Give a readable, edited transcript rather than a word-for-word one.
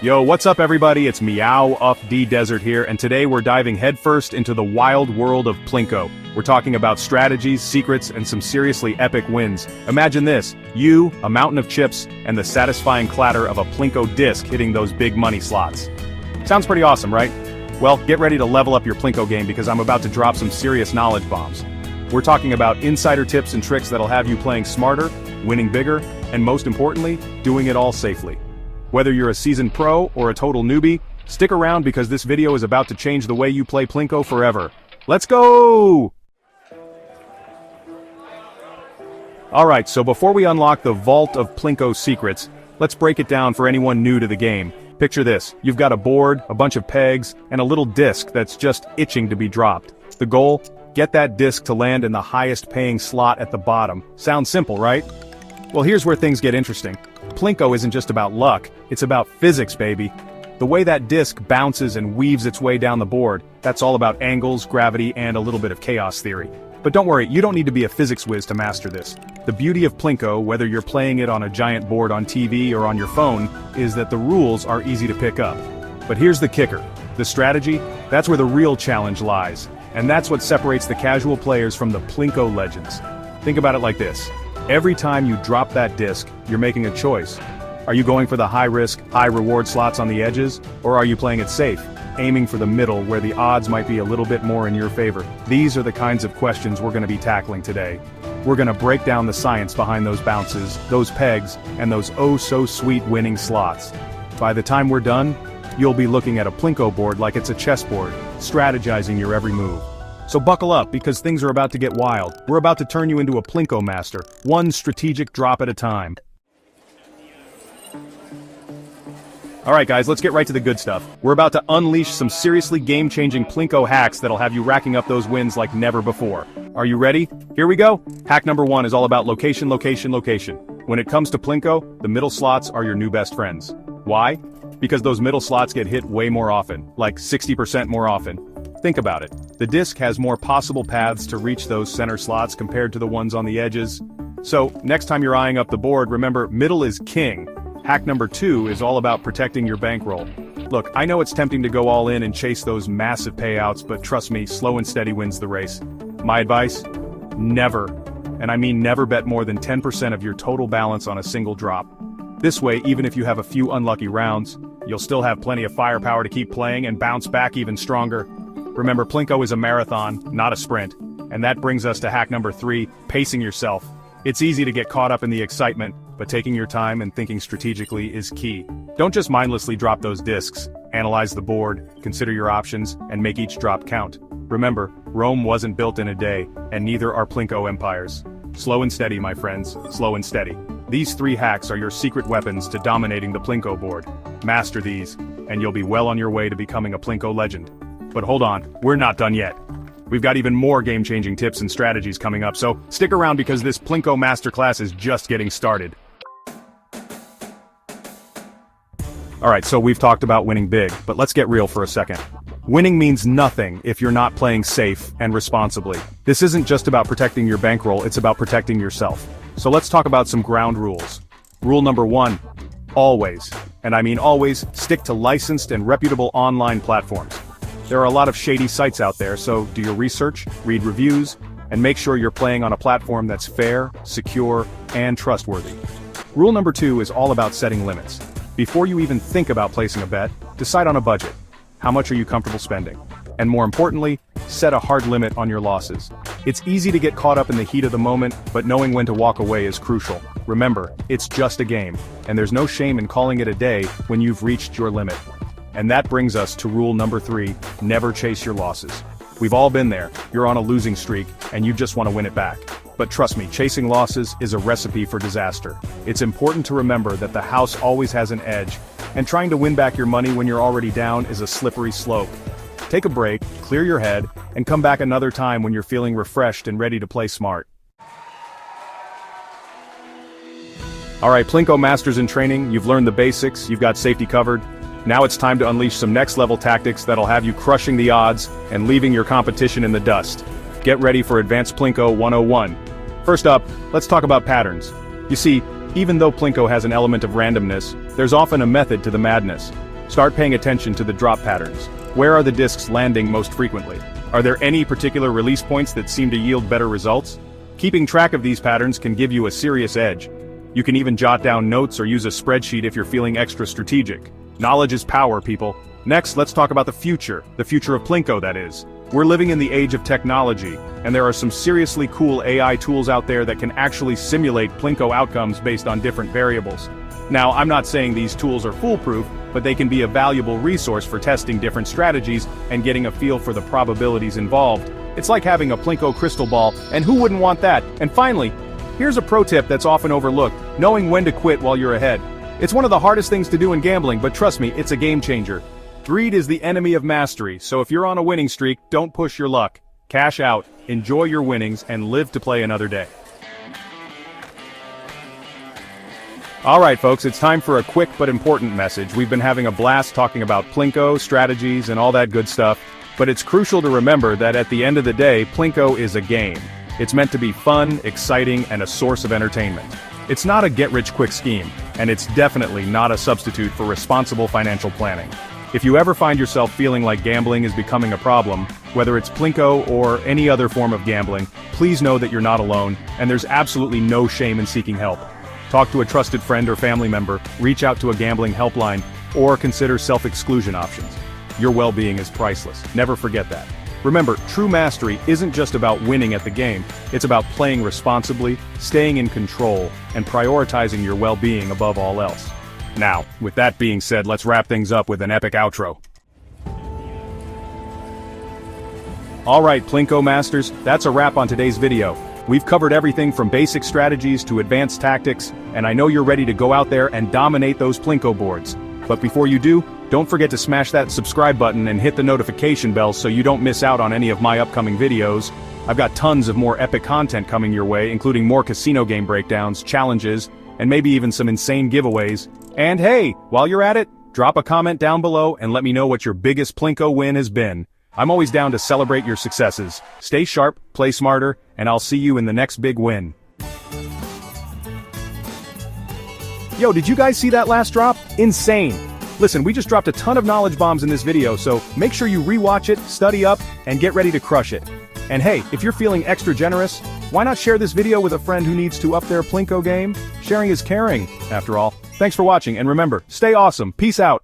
Yo, what's up everybody? It's Meow Up D Desert here, and today we're diving headfirst into the wild world of Plinko. We're talking about strategies, secrets, and some seriously epic wins. Imagine this, you, a mountain of chips, and the satisfying clatter of a Plinko disc hitting those big money slots. Sounds pretty awesome, right? Well, get ready to level up your Plinko game because I'm about to drop some serious knowledge bombs. We're talking about insider tips and tricks that'll have you playing smarter, winning bigger, and most importantly, doing it all safely. Whether you're a seasoned pro or a total newbie, stick around because this video is about to change the way you play Plinko forever. Let's go! Alright, so before we unlock the vault of Plinko secrets, let's break it down for anyone new to the game. Picture this, you've got a board, a bunch of pegs, and a little disc that's just itching to be dropped. The goal? Get that disc to land in the highest paying slot at the bottom. Sounds simple, right? Well, here's where things get interesting. Plinko isn't just about luck, it's about physics, baby. The way that disc bounces and weaves its way down the board, that's all about angles, gravity, and a little bit of chaos theory. But don't worry, you don't need to be a physics whiz to master this. The beauty of Plinko, whether you're playing it on a giant board on TV or on your phone, is that the rules are easy to pick up. But here's the kicker. The strategy, that's where the real challenge lies. And that's what separates the casual players from the Plinko legends. Think about it like this. Every time you drop that disc, you're making a choice. Are you going for the high-risk, high-reward slots on the edges, or are you playing it safe, aiming for the middle where the odds might be a little bit more in your favor? These are the kinds of questions we're going to be tackling today. We're going to break down the science behind those bounces, those pegs, and those oh-so-sweet winning slots. By the time we're done, you'll be looking at a Plinko board like it's a chessboard, strategizing your every move. So buckle up because things are about to get wild. We're about to turn you into a Plinko master, one strategic drop at a time. Alright guys, let's get right to the good stuff. We're about to unleash some seriously game-changing Plinko hacks that'll have you racking up those wins like never before. Are you ready? Here we go! Hack number 1 is all about location, location, location. When it comes to Plinko, the middle slots are your new best friends. Why? Because those middle slots get hit way more often, like 60% more often. Think about it. The disc has more possible paths to reach those center slots compared to the ones on the edges. So, next time you're eyeing up the board, remember, middle is king. Hack number 2 is all about protecting your bankroll. Look, I know it's tempting to go all in and chase those massive payouts, but trust me, slow and steady wins the race. My advice? Never, and I mean never bet more than 10% of your total balance on a single drop. This way, even if you have a few unlucky rounds, you'll still have plenty of firepower to keep playing and bounce back even stronger. Remember, Plinko is a marathon, not a sprint. And that brings us to hack number 3, pacing yourself. It's easy to get caught up in the excitement, but taking your time and thinking strategically is key. Don't just mindlessly drop those discs. Analyze the board, consider your options, and make each drop count. Remember, Rome wasn't built in a day, and neither are Plinko empires. Slow and steady, my friends, slow and steady. These 3 hacks are your secret weapons to dominating the Plinko board. Master these, and you'll be well on your way to becoming a Plinko legend. But hold on, we're not done yet. We've got even more game-changing tips and strategies coming up, so stick around because this Plinko masterclass is just getting started. Alright, so we've talked about winning big, but let's get real for a second. Winning means nothing if you're not playing safe and responsibly. This isn't just about protecting your bankroll, it's about protecting yourself. So let's talk about some ground rules. Rule number 1, always, and I mean always, stick to licensed and reputable online platforms. There are a lot of shady sites out there, so do your research, read reviews, and make sure you're playing on a platform that's fair, secure, and trustworthy. Rule number 2 is all about setting limits. Before you even think about placing a bet, decide on a budget. How much are you comfortable spending? And more importantly, set a hard limit on your losses. It's easy to get caught up in the heat of the moment, but knowing when to walk away is crucial. Remember, it's just a game, and there's no shame in calling it a day when you've reached your limit. And that brings us to rule number 3, never chase your losses. We've all been there, you're on a losing streak, and you just want to win it back. But trust me, chasing losses is a recipe for disaster. It's important to remember that the house always has an edge, and trying to win back your money when you're already down is a slippery slope. Take a break, clear your head, and come back another time when you're feeling refreshed and ready to play smart. Alright, Plinko Masters in training, you've learned the basics, you've got safety covered. Now it's time to unleash some next-level tactics that'll have you crushing the odds and leaving your competition in the dust. Get ready for Advanced Plinko 101. First up, let's talk about patterns. You see, even though Plinko has an element of randomness, there's often a method to the madness. Start paying attention to the drop patterns. Where are the discs landing most frequently? Are there any particular release points that seem to yield better results? Keeping track of these patterns can give you a serious edge. You can even jot down notes or use a spreadsheet if you're feeling extra strategic. Knowledge is power, people. Next, let's talk about the future of Plinko, that is. We're living in the age of technology, and there are some seriously cool AI tools out there that can actually simulate Plinko outcomes based on different variables. Now, I'm not saying these tools are foolproof, but they can be a valuable resource for testing different strategies and getting a feel for the probabilities involved. It's like having a Plinko crystal ball, and who wouldn't want that? And finally, here's a pro tip that's often overlooked: knowing when to quit while you're ahead. It's one of the hardest things to do in gambling, but trust me, it's a game changer. Greed is the enemy of mastery, so if you're on a winning streak, don't push your luck. Cash out, enjoy your winnings, and live to play another day. Alright folks, it's time for a quick but important message. We've been having a blast talking about Plinko, strategies, and all that good stuff, but it's crucial to remember that at the end of the day, Plinko is a game. It's meant to be fun, exciting, and a source of entertainment. It's not a get-rich-quick scheme, and it's definitely not a substitute for responsible financial planning. If you ever find yourself feeling like gambling is becoming a problem, whether it's Plinko or any other form of gambling, please know that you're not alone, and there's absolutely no shame in seeking help. Talk to a trusted friend or family member, reach out to a gambling helpline, or consider self-exclusion options. Your well-being is priceless. Never forget that. Remember, true mastery isn't just about winning at the game, it's about playing responsibly, staying in control, and prioritizing your well-being above all else. Now, with that being said, let's wrap things up with an epic outro. Alright, Plinko Masters, that's a wrap on today's video. We've covered everything from basic strategies to advanced tactics, and I know you're ready to go out there and dominate those Plinko boards. But before you do, don't forget to smash that subscribe button and hit the notification bell so you don't miss out on any of my upcoming videos. I've got tons of more epic content coming your way, including more casino game breakdowns, challenges, and maybe even some insane giveaways. And hey, while you're at it, drop a comment down below and let me know what your biggest Plinko win has been. I'm always down to celebrate your successes. Stay sharp, play smarter, and I'll see you in the next big win. Yo, did you guys see that last drop? Insane! Listen, we just dropped a ton of knowledge bombs in this video, so make sure you rewatch it, study up, and get ready to crush it. And hey, if you're feeling extra generous, why not share this video with a friend who needs to up their Plinko game? Sharing is caring, after all. Thanks for watching, and remember, stay awesome. Peace out.